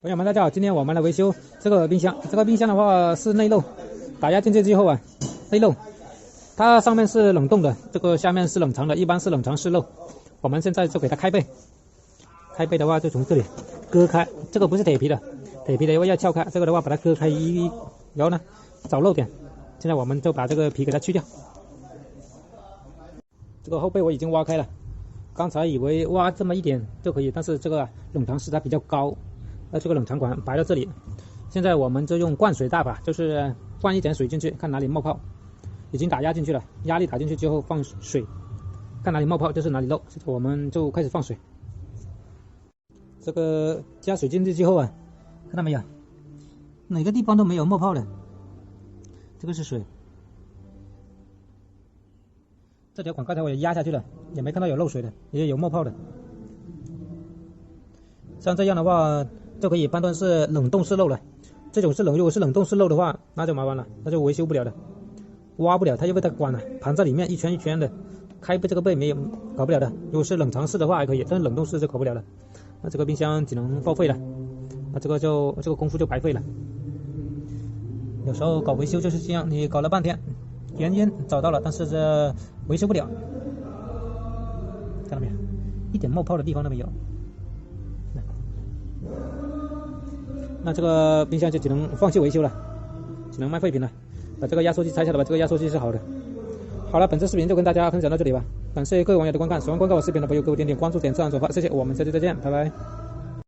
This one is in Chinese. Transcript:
朋友们，大家好！今天我们来维修这个冰箱。这个冰箱的话是内漏，打压进去之后啊，内漏，它上面是冷冻的，这个下面是冷藏的，一般是冷藏室漏。我们现在就给它开背，开背的话就从这里割开，这个不是铁皮的，铁皮的话要撬开，这个的话把它割开然后呢找漏点。现在我们就把这个皮给它去掉。这个后背我已经挖开了，刚才以为挖这么一点就可以，但是这个冷藏室它比较高。这个冷藏管摆到这里，现在我们就用灌水大法，就是灌一点水进去，看哪里冒泡，已经打压进去了，压力打进去之后放水，看哪里冒泡就是哪里漏，我们就开始放水。这个加水进去之后啊，看到没有，哪个地方都没有冒泡的，这个是水。这条管刚才我也压下去了，也没看到有漏水的，也有冒泡的。像这样的话就可以判断是冷冻室漏了。这种如果是冷冻室漏的话，那就麻烦了，那就维修不了的，挖不了，它就被它管了，盘在里面一圈一圈的，开背这个背没有搞不了的。如果是冷藏室的话还可以，但是冷冻室就搞不了了。那这个冰箱只能报废了，那这个功夫就白费了。有时候搞维修就是这样，你搞了半天，原因找到了，但是这维修不了，看到没有，一点冒泡的地方都没有。那这个冰箱就只能放弃维修了，只能卖废品了。把这个压缩机拆下来吧，这个压缩机是好的。好了，本次视频就跟大家分享到这里吧，感谢各位网友的观看。喜欢观看我视频的朋友，给我点点关注、点赞、转发，谢谢。我们下期再见，拜拜。